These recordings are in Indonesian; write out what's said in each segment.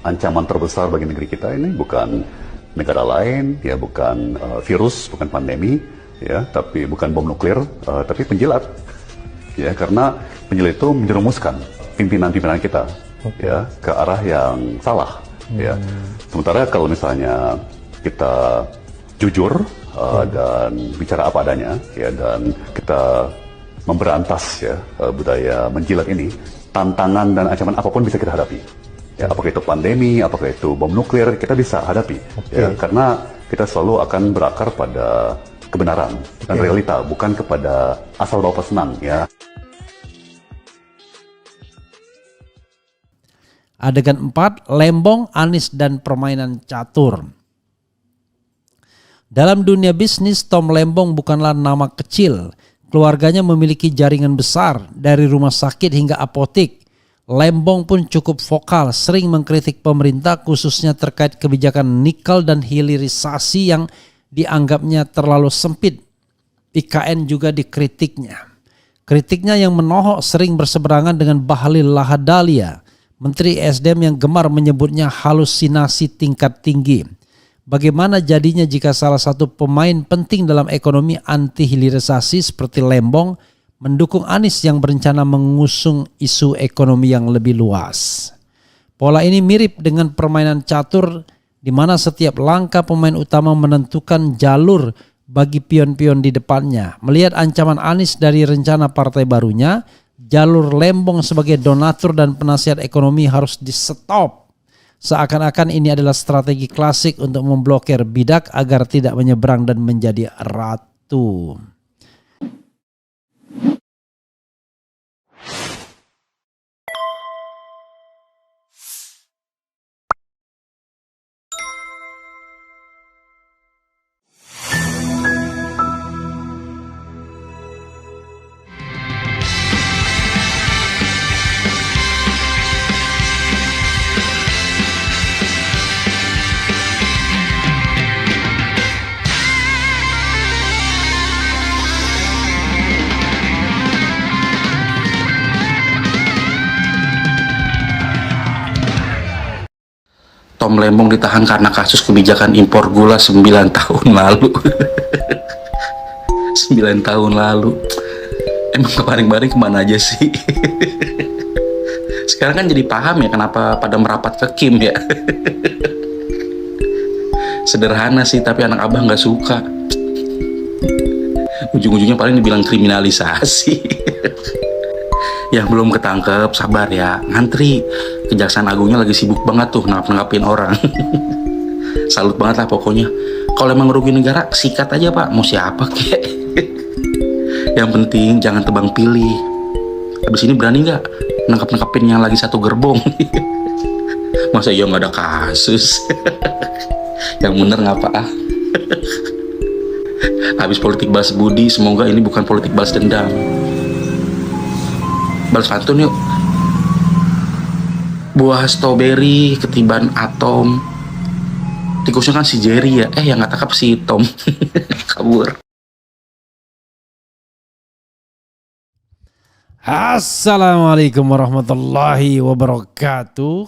ancaman terbesar bagi negeri kita ini bukan negara lain, ya bukan virus, bukan pandemi, ya, tapi bukan bom nuklir, tapi penjilat, ya, karena penjilat itu menjerumuskan pimpinan-pimpinan kita, ya, ke arah yang salah, ya. Sementara kalau misalnya kita jujur dan bicara apa adanya, ya, dan kita memberantas, ya, budaya menjilat ini, tantangan dan ancaman apapun bisa kita hadapi. Ya, apakah itu pandemi, apakah itu bom nuklir, kita bisa hadapi. Ya, karena kita selalu akan berakar pada kebenaran dan realita, bukan kepada asal bawa senang. Ya. Adegan 4, Lembong, Anis, dan permainan catur. Dalam dunia bisnis, Tom Lembong bukanlah nama kecil. Keluarganya memiliki jaringan besar dari rumah sakit hingga apotek. Lembong pun cukup vokal, sering mengkritik pemerintah khususnya terkait kebijakan nikel dan hilirisasi yang dianggapnya terlalu sempit. IKN juga dikritiknya. Kritiknya yang menohok sering berseberangan dengan Bahlil Lahadalia, Menteri SDM yang gemar menyebutnya halusinasi tingkat tinggi. Bagaimana jadinya jika salah satu pemain penting dalam ekonomi anti hilirisasi seperti Lembong mendukung Anies yang berencana mengusung isu ekonomi yang lebih luas. Pola ini mirip dengan permainan catur di mana setiap langkah pemain utama menentukan jalur bagi pion-pion di depannya. Melihat ancaman Anies dari rencana partai barunya, jalur Lembong sebagai donatur dan penasihat ekonomi harus di-stop. Seakan-akan ini adalah strategi klasik untuk memblokir bidak agar tidak menyeberang dan menjadi ratu. Tom Lembong ditahan karena kasus kebijakan impor gula 9 tahun lalu. 9 tahun lalu. Emang kebaring-baring kemana aja sih? Sekarang kan jadi paham ya kenapa pada merapat ke Kim ya. Sederhana sih, tapi anak abah nggak suka. Ujung-ujungnya paling dibilang kriminalisasi. Yang belum ketangkep sabar ya, ngantri. Kejaksaan Agungnya lagi sibuk banget tuh nangkap-nangkapin orang. Salut banget lah pokoknya. Kalau emang ngerugi negara, sikat aja pak, mau siapa kek. Yang penting jangan tebang pilih. Habis ini berani nggak nangkap-nangkapin yang lagi satu gerbong? Masa iya nggak ada kasus? Yang bener nggak pak? Habis politik balas budi, semoga ini bukan politik balas dendam. Balas pantun yuk. Buah stroberi ketiban atom. Tikusnya kan si Jerry ya. Yang nggak tangkap si Tom. Kabur. Assalamualaikum warahmatullahi wabarakatuh.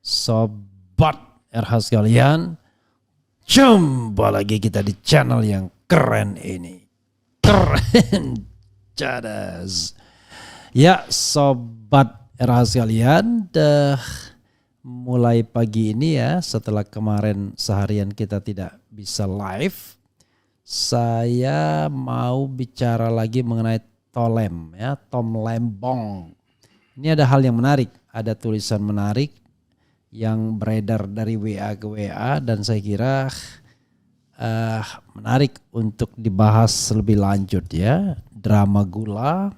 Sobat RH sekalian, jumpa lagi kita di channel yang keren ini. Keren cadas. Ya sobat RH sekalian, mulai pagi ini ya, setelah kemarin seharian kita tidak bisa live, saya mau bicara lagi mengenai Tolem ya, Tom Lembong. Ini ada hal yang menarik, ada tulisan menarik yang beredar dari WA ke WA dan saya kira menarik untuk dibahas lebih lanjut ya. Drama gula,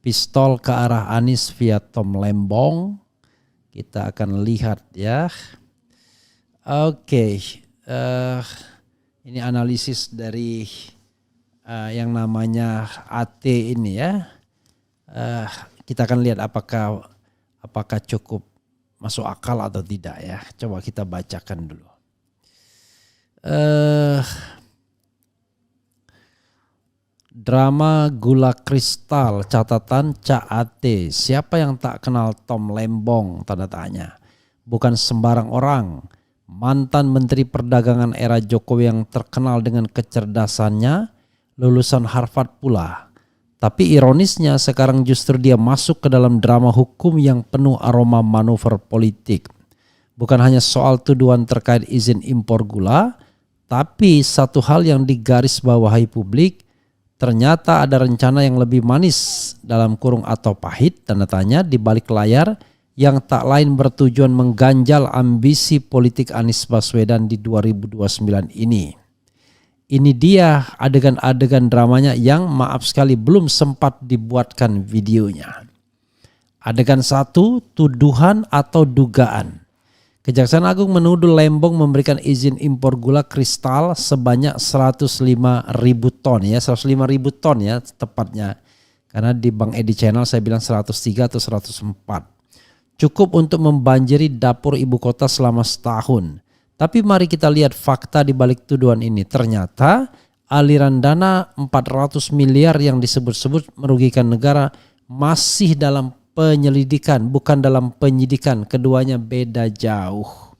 pistol ke arah Anies via Tom Lembong. Kita akan lihat ya. Oke, ini analisis dari yang namanya AT ini ya. Kita akan lihat apakah cukup masuk akal atau tidak ya. Coba kita bacakan dulu. Drama gula kristal, catatan CAT. Siapa yang tak kenal Tom Lembong? Tanda tanya. bukan sembarang orang. Mantan Menteri Perdagangan era Jokowi yang terkenal dengan kecerdasannya, lulusan Harvard pula. Tapi ironisnya sekarang justru dia masuk ke dalam drama hukum yang penuh aroma manuver politik. Bukan hanya soal tuduhan terkait izin impor gula, tapi satu hal yang digarisbawahi publik, ternyata ada rencana yang lebih manis dalam kurung atau pahit tanda tanya di balik layar yang tak lain bertujuan mengganjal ambisi politik Anies Baswedan di 2029 ini. Ini dia adegan-adegan dramanya yang maaf sekali belum sempat dibuatkan videonya. Adegan 1, tuduhan atau dugaan. Kejaksaan Agung menuduh Lembong memberikan izin impor gula kristal sebanyak 105.000 ton ya, 105.000 ton ya tepatnya. Karena di Bang Edi Channel saya bilang 103 atau 104. Cukup untuk membanjiri dapur ibu kota selama setahun. Tapi mari kita lihat fakta di balik tuduhan ini. Ternyata aliran dana 400 miliar yang disebut-sebut merugikan negara masih dalam penyelidikan, bukan dalam penyidikan. Keduanya beda jauh.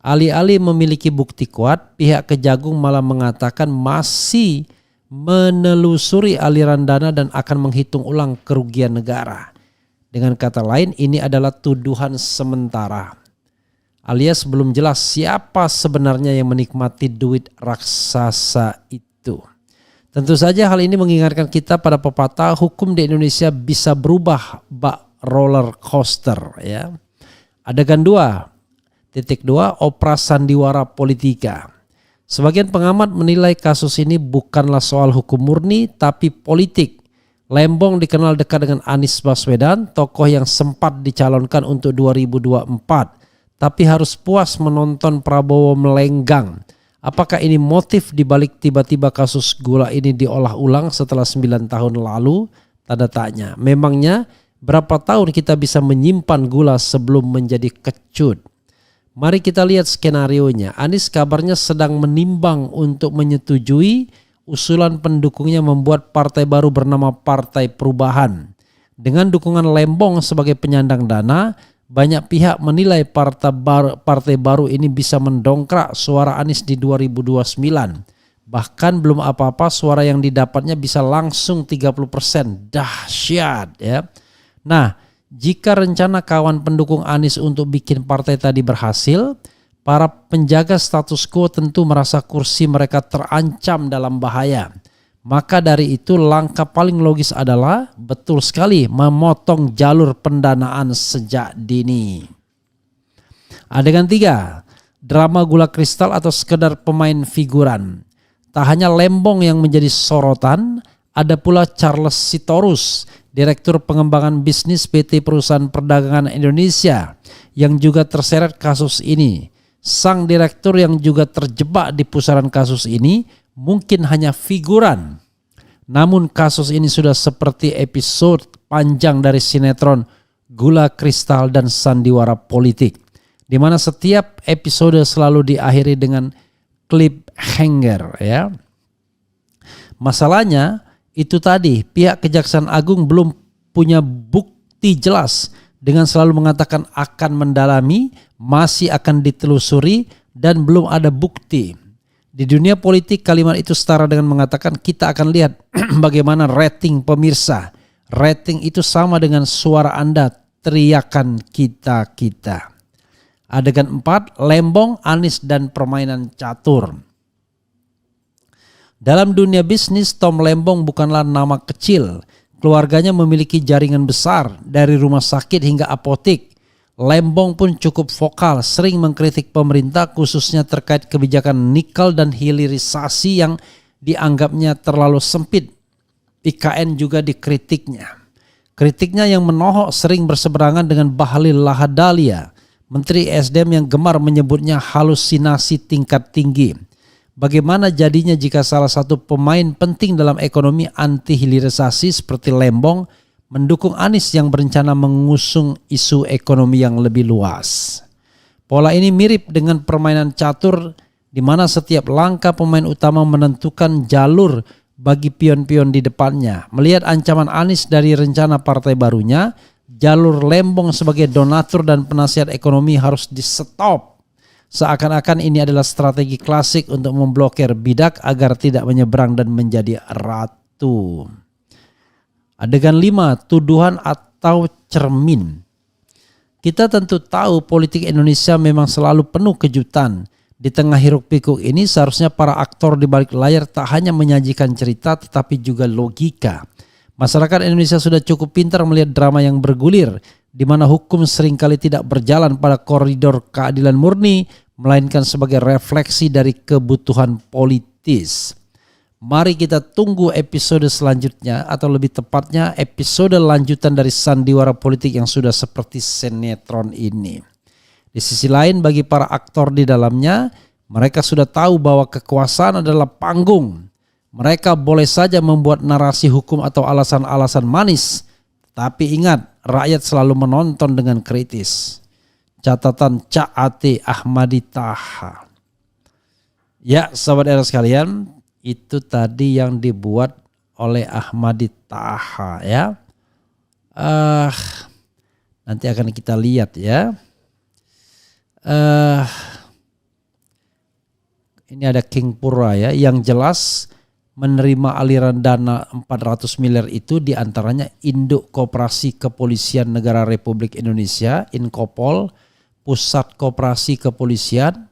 Alih-alih memiliki bukti kuat, pihak Kejagung malah mengatakan masih menelusuri aliran dana dan akan menghitung ulang kerugian negara. Dengan kata lain, ini adalah tuduhan sementara. Alias belum jelas siapa sebenarnya yang menikmati duit raksasa itu. Tentu saja hal ini mengingatkan kita pada pepatah hukum di Indonesia bisa berubah bak roller coaster ya. Adegan 2, operasi sandiwara politika. Sebagian pengamat menilai kasus ini bukanlah soal hukum murni tapi politik. Lembong dikenal dekat dengan Anies Baswedan, tokoh yang sempat dicalonkan untuk 2024. Tapi harus puas menonton Prabowo melenggang. Apakah ini motif dibalik tiba-tiba kasus gula ini diolah ulang setelah 9 tahun lalu? Tanda tanya. Memangnya berapa tahun kita bisa menyimpan gula sebelum menjadi kecut? Mari kita lihat skenarionya. Anies kabarnya sedang menimbang untuk menyetujui usulan pendukungnya membuat partai baru bernama Partai Perubahan. Dengan dukungan Lembong sebagai penyandang dana, banyak pihak menilai partai baru ini bisa mendongkrak suara Anies di 2029. Bahkan belum apa-apa suara yang didapatnya bisa langsung 30%. Dahsyat ya. Nah, jika rencana kawan pendukung Anies untuk bikin partai tadi berhasil, para penjaga status quo tentu merasa kursi mereka terancam dalam bahaya. Maka dari itu langkah paling logis adalah betul sekali memotong jalur pendanaan sejak dini. Adegan 3, drama gula kristal atau sekedar pemain figuran. Tak hanya Lembong yang menjadi sorotan, ada pula Charles Sitorus, Direktur Pengembangan Bisnis PT Perusahaan Perdagangan Indonesia yang juga terseret kasus ini. Sang direktur yang juga terjebak di pusaran kasus ini mungkin hanya figuran. Namun kasus ini sudah seperti episode panjang dari sinetron Gula Kristal dan Sandiwara Politik, di mana setiap episode selalu diakhiri dengan cliffhanger ya. Masalahnya itu tadi, pihak Kejaksaan Agung belum punya bukti jelas dengan selalu mengatakan akan mendalami, masih akan ditelusuri, dan belum ada bukti. Di dunia politik kalimat itu setara dengan mengatakan kita akan lihat bagaimana rating pemirsa. Rating itu sama dengan suara Anda, teriakan kita-kita. Adegan 4, Lembong, Anies, dan permainan catur. Dalam dunia bisnis, Tom Lembong bukanlah nama kecil. Keluarganya memiliki jaringan besar dari rumah sakit hingga apotik. Lembong pun cukup vokal, sering mengkritik pemerintah khususnya terkait kebijakan nikel dan hilirisasi yang dianggapnya terlalu sempit. IKN juga dikritiknya. Kritiknya yang menohok sering berseberangan dengan Bahlil Lahadalia, Menteri SDM yang gemar menyebutnya halusinasi tingkat tinggi. Bagaimana jadinya jika salah satu pemain penting dalam ekonomi anti hilirisasi seperti Lembong mendukung Anies yang berencana mengusung isu ekonomi yang lebih luas? Pola ini mirip dengan permainan catur di mana setiap langkah pemain utama menentukan jalur bagi pion-pion di depannya. Melihat ancaman Anies dari rencana partai barunya, jalur Lembong sebagai donatur dan penasihat ekonomi harus di stop. Seakan-akan ini adalah strategi klasik untuk memblokir bidak agar tidak menyeberang dan menjadi ratu. Adegan 5, tuduhan atau cermin. Kita tentu tahu politik Indonesia memang selalu penuh kejutan. Di tengah hiruk pikuk ini seharusnya para aktor di balik layar tak hanya menyajikan cerita tetapi juga logika. Masyarakat Indonesia sudah cukup pintar melihat drama yang bergulir, di mana hukum seringkali tidak berjalan pada koridor keadilan murni, melainkan sebagai refleksi dari kebutuhan politis. Mari kita tunggu episode selanjutnya, atau lebih tepatnya episode lanjutan dari sandiwara politik yang sudah seperti sinetron ini. Di sisi lain, bagi para aktor di dalamnya, mereka sudah tahu bahwa kekuasaan adalah panggung. Mereka boleh saja membuat narasi hukum atau alasan-alasan manis, tapi ingat, rakyat selalu menonton dengan kritis. Catatan Cak Ati Ahmadi Taha. Ya, sahabat era sekalian, itu tadi yang dibuat oleh Ahmadi Taha ya. Nanti akan kita lihat ya. Ini ada King Pura ya, yang jelas menerima aliran dana 400 miliar itu diantaranya Induk Koperasi Kepolisian Negara Republik Indonesia, Inkopol, Pusat Koperasi Kepolisian,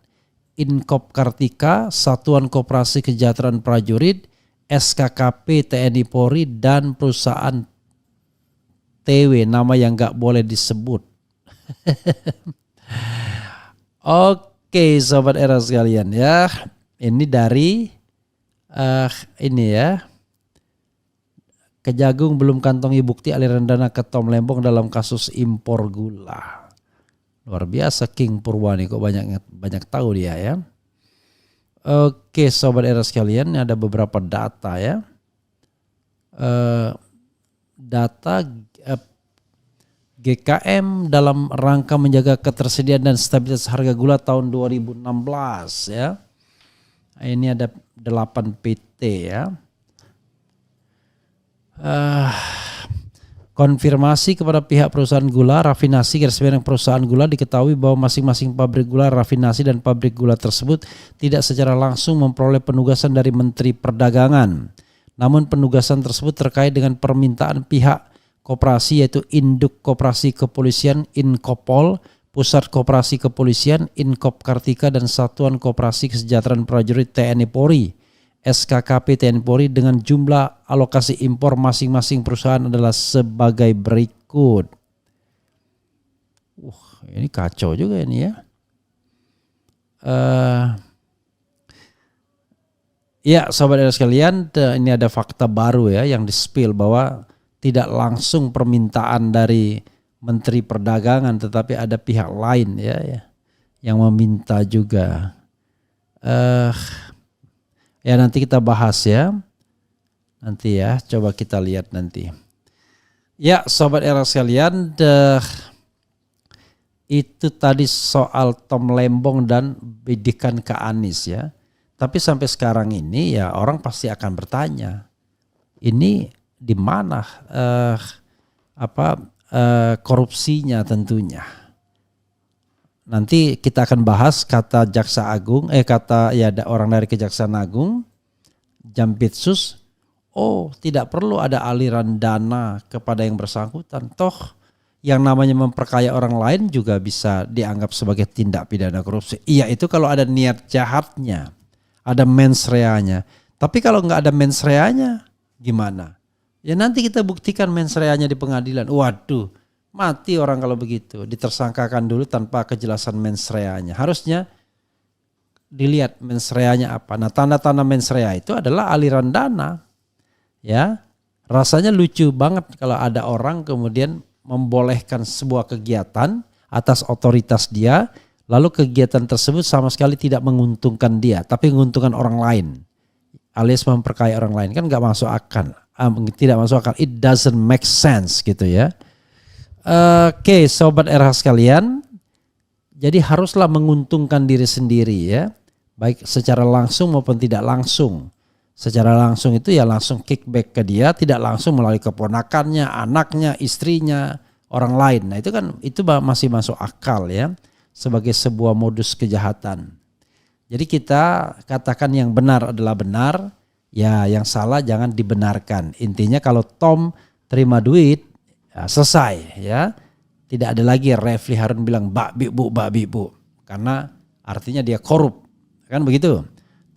Inkop Kartika, Satuan Koperasi Kesejahteraan Prajurit, SKKP TNI Polri, dan perusahaan TW, nama yang gak boleh disebut. Oke, sobat era sekalian ya, ini dari ini ya, Kejagung belum kantongi bukti aliran dana ke Tom Lembong dalam kasus impor gula. Luar biasa King Purwani, kok banyak tahu dia ya. Oke, sobat era sekalian, ada beberapa data ya. Data GKM dalam rangka menjaga ketersediaan dan stabilitas harga gula tahun 2016 ya. Ini ada 8 PT ya. Konfirmasi kepada pihak perusahaan gula, rafinasi, garis-miring perusahaan gula, diketahui bahwa masing-masing pabrik gula, rafinasi, dan pabrik gula tersebut tidak secara langsung memperoleh penugasan dari Menteri Perdagangan. Namun penugasan tersebut terkait dengan permintaan pihak koperasi, yaitu Induk Koperasi Kepolisian Inkopol, Pusat Koperasi Kepolisian Inkop Kartika, dan Satuan Koperasi Kesejahteraan Prajurit TNI Polri, SKKP TNI Polri, dengan jumlah alokasi impor masing-masing perusahaan adalah sebagai berikut. Ini kacau juga ini ya. Ya, sahabat sekalian, ini ada fakta baru ya yang di-spill bahwa tidak langsung permintaan dari Menteri Perdagangan, tetapi ada pihak lain ya yang meminta juga. Ya nanti kita bahas ya. Nanti ya, coba kita lihat nanti. Ya, sobat era sekalian, itu tadi soal Tom Lembong dan bidikan ke Anies ya. Tapi sampai sekarang ini ya orang pasti akan bertanya, ini di mana korupsinya tentunya. Nanti kita akan bahas kata Jaksa Agung, kata ya ada orang dari Kejaksaan Agung, Jampitsus, tidak perlu ada aliran dana kepada yang bersangkutan. Toh yang namanya memperkaya orang lain juga bisa dianggap sebagai tindak pidana korupsi. Iya, itu kalau ada niat jahatnya, ada mens reanya. Tapi kalau nggak ada mens reanya, gimana? Ya nanti kita buktikan mens reanya di pengadilan. Waduh, mati orang kalau begitu. Ditersangkakan dulu tanpa kejelasan mens reanya. Harusnya dilihat mens reanya apa. Nah, tanda-tanda mens rea itu adalah aliran dana. Ya, rasanya lucu banget kalau ada orang kemudian membolehkan sebuah kegiatan atas otoritas dia, lalu kegiatan tersebut sama sekali tidak menguntungkan dia, tapi menguntungkan orang lain, alias memperkaya orang lain. Kan nggak masuk akal, tidak masuk akal. It doesn't make sense gitu ya. Oke, sobat RH sekalian, jadi haruslah menguntungkan diri sendiri ya, baik secara langsung maupun tidak langsung. Secara langsung itu ya langsung kickback ke dia, tidak langsung melalui keponakannya, anaknya, istrinya, orang lain. Nah itu masih masuk akal ya, sebagai sebuah modus kejahatan. Jadi kita katakan yang benar adalah benar, ya yang salah jangan dibenarkan. Intinya kalau Tom terima duit, ya selesai ya. Tidak ada lagi Refli Harun bilang babi bu, karena artinya dia korup, kan begitu.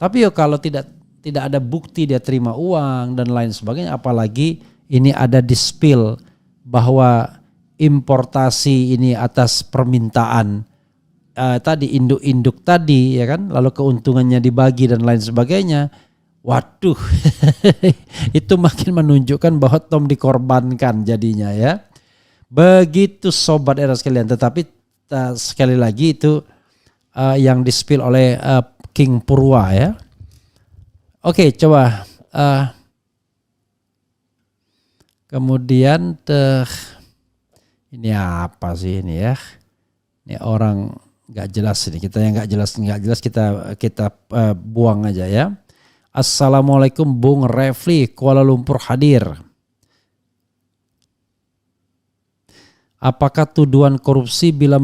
Tapi kalau tidak ada bukti dia terima uang dan lain sebagainya, apalagi ini ada di-spill bahwa importasi ini atas permintaan tadi induk-induk tadi ya kan, lalu keuntungannya dibagi dan lain sebagainya. Waduh, itu makin menunjukkan bahwa Tom dikorbankan jadinya ya. Begitu sobat era sekalian, tetapi sekali lagi itu yang di-spill oleh King Purwa ya. Oke, coba kemudian ini apa sih ini ya? Ini orang nggak jelas ini, kita yang nggak jelas kita buang aja ya. Assalamualaikum Bung Refli, Kuala Lumpur hadir. Apakah tuduhan korupsi bila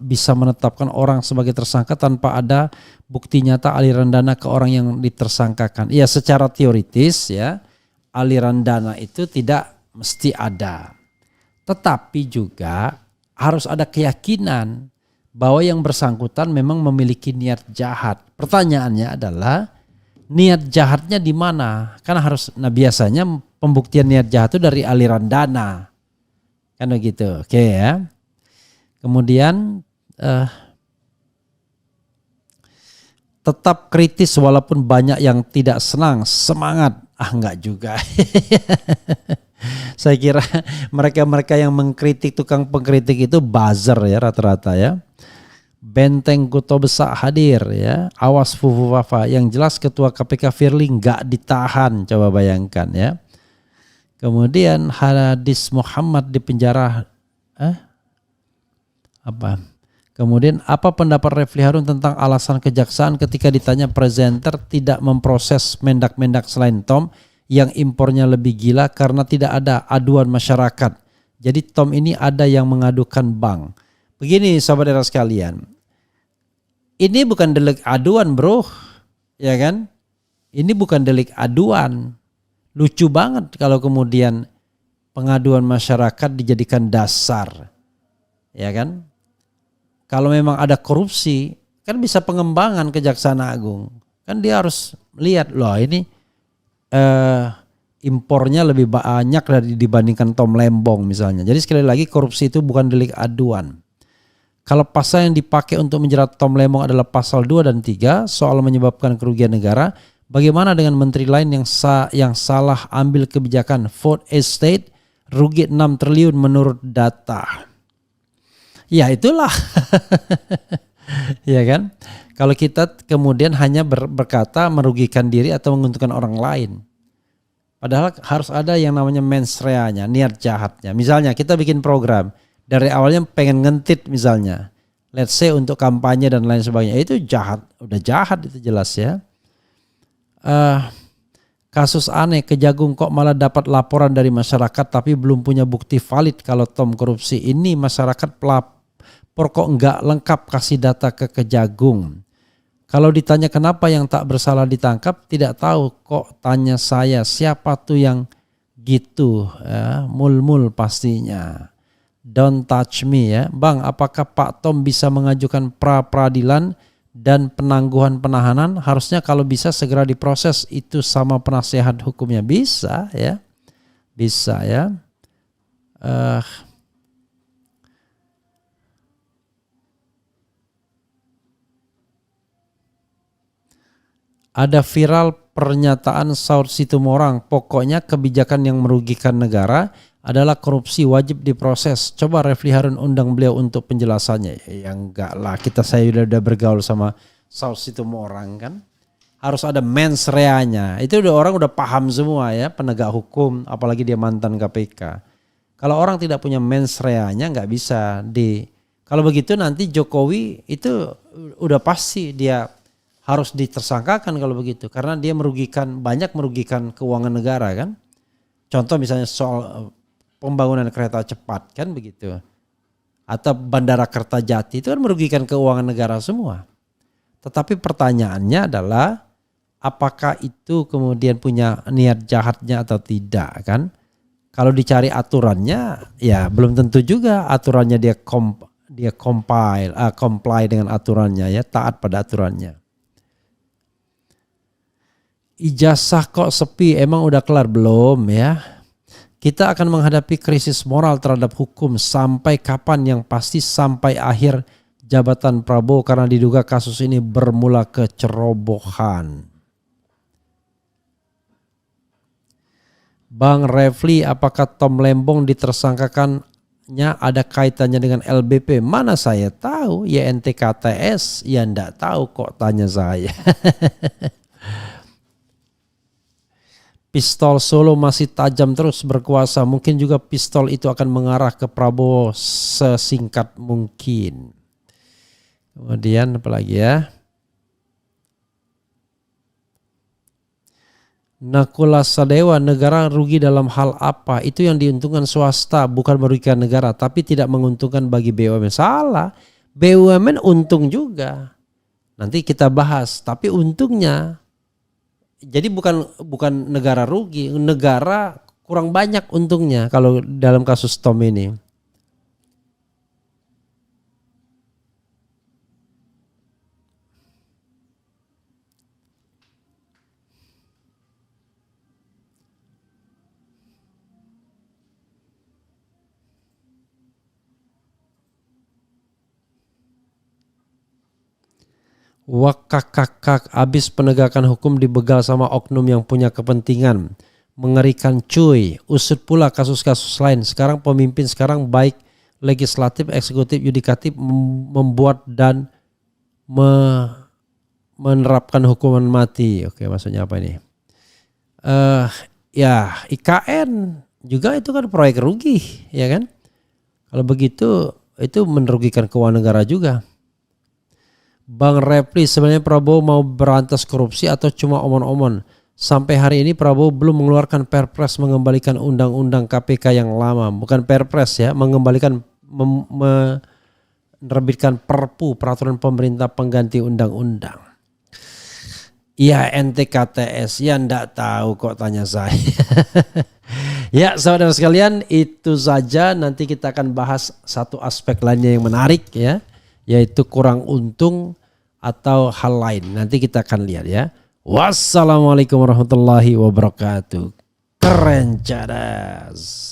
bisa menetapkan orang sebagai tersangka tanpa ada bukti nyata aliran dana ke orang yang ditersangkakan? Ya, secara teoritis ya, aliran dana itu tidak mesti ada. Tetapi juga harus ada keyakinan bahwa yang bersangkutan memang memiliki niat jahat. Pertanyaannya adalah niat jahatnya di mana? Karena biasanya pembuktian niat jahat itu dari aliran dana. Kan begitu. Oke ya. Kemudian tetap kritis walaupun banyak yang tidak senang. Semangat. Enggak juga. Saya kira mereka yang mengkritik, tukang pengkritik itu buzzer ya rata-rata ya. Benteng Kuto Besak hadir ya. Awas Fufu Wafa. Yang jelas Ketua KPK Firly enggak ditahan. Coba bayangkan ya. Kemudian hadis Muhammad di penjara Kemudian apa pendapat Refli Harun tentang alasan kejaksaan ketika ditanya presenter tidak memproses mendak-mendak selain Tom yang impornya lebih gila karena tidak ada aduan masyarakat. Jadi Tom ini ada yang mengadukan bank. Begini sahabat era sekalian. Ini bukan delik aduan bro. Ya kan? Ini bukan delik aduan. Lucu banget kalau kemudian pengaduan masyarakat dijadikan dasar. Ya kan? Kalau memang ada korupsi, kan bisa pengembangan Kejaksaan Agung. Kan dia harus lihat loh ini impornya lebih banyak dibandingkan Tom Lembong misalnya. Jadi sekali lagi korupsi itu bukan delik aduan. Kalau pasal yang dipakai untuk menjerat Tom Lembong adalah pasal 2 dan 3 soal menyebabkan kerugian negara, bagaimana dengan menteri lain yang salah ambil kebijakan Food Estate rugi 6 triliun menurut data? Ya itulah. Ya kan? Kalau kita kemudian hanya berkata merugikan diri atau menguntungkan orang lain. Padahal harus ada yang namanya mens rea-nya, niat jahatnya. Misalnya kita bikin program, dari awalnya pengen ngentit misalnya. Let's say untuk kampanye dan lain sebagainya. Itu jahat, udah jahat itu jelas ya. Kasus aneh, Kejagung kok malah dapat laporan dari masyarakat tapi belum punya bukti valid kalau Tom korupsi. Ini masyarakat pelapor kok enggak lengkap kasih data ke Kejagung. Kalau ditanya kenapa yang tak bersalah ditangkap, tidak tahu kok tanya saya siapa tuh yang gitu ya, mul-mul pastinya. Don't touch me ya. Bang, apakah Pak Tom bisa mengajukan pra-peradilan dan penangguhan penahanan? Harusnya kalau bisa segera diproses itu sama penasehat hukumnya. Bisa ya. Bisa ya. Ada viral pernyataan Saud Situmorang, pokoknya kebijakan yang merugikan negara adalah korupsi, wajib diproses. Coba Refli Harun undang beliau untuk penjelasannya. Ya enggak lah, saya udah bergaul sama Saud Situmorang kan. Harus ada mens rea-nya. Itu orang udah paham semua ya, penegak hukum, apalagi dia mantan KPK. Kalau orang tidak punya mens rea-nya nggak bisa kalau begitu nanti Jokowi itu udah pasti dia harus ditersangkakan kalau begitu, karena dia banyak merugikan keuangan negara kan. Contoh misalnya soal pembangunan kereta cepat kan begitu. Atau Bandara Kertajati itu kan merugikan keuangan negara semua. Tetapi pertanyaannya adalah apakah itu kemudian punya niat jahatnya atau tidak kan? Kalau dicari aturannya ya belum tentu juga aturannya dia comply dengan aturannya ya, taat pada aturannya. Ijazah kok sepi, emang udah kelar belum ya? Kita akan menghadapi krisis moral terhadap hukum sampai kapan, yang pasti sampai akhir jabatan Prabowo, karena diduga kasus ini bermula kecerobohan. Bang Refli, apakah Tom Lembong ditersangkakannya ada kaitannya dengan LBP? Mana saya tahu, ya NTKTS, ya enggak tahu kok tanya saya. Pistol Solo masih tajam terus berkuasa. Mungkin juga pistol itu akan mengarah ke Prabowo sesingkat mungkin. Kemudian apa lagi ya? Nakula Sadewa, negara rugi dalam hal apa? Itu yang diuntungkan swasta, bukan merugikan negara, tapi tidak menguntungkan bagi BUMN. Salah, BUMN untung juga. Nanti kita bahas, tapi untungnya. Jadi bukan negara rugi, negara kurang banyak untungnya kalau dalam kasus Tom ini. Wakakakak, abis penegakan hukum dibegal sama oknum yang punya kepentingan. Mengerikan cuy. Usut pula kasus-kasus lain. Sekarang pemimpin sekarang baik legislatif, eksekutif, yudikatif membuat dan menerapkan hukuman mati. Oke, maksudnya apa ini? Ya IKN juga itu kan proyek rugi, ya kan? Kalau begitu itu merugikan keuangan negara juga. Bang Repli, sebenarnya Prabowo mau berantas korupsi atau cuma omon-omon? Sampai hari ini Prabowo belum mengeluarkan perpres mengembalikan undang-undang KPK yang lama. Bukan perpres ya, mengembalikan menerbitkan perpu, peraturan pemerintah pengganti undang-undang. Ya NTKTS, ya enggak tahu kok tanya saya. Ya saudara sekalian, itu saja. Nanti kita akan bahas satu aspek lainnya yang menarik ya, yaitu kurang untung atau hal lain. Nanti kita akan lihat ya. Wassalamualaikum warahmatullahi wabarakatuh. Keren cadas.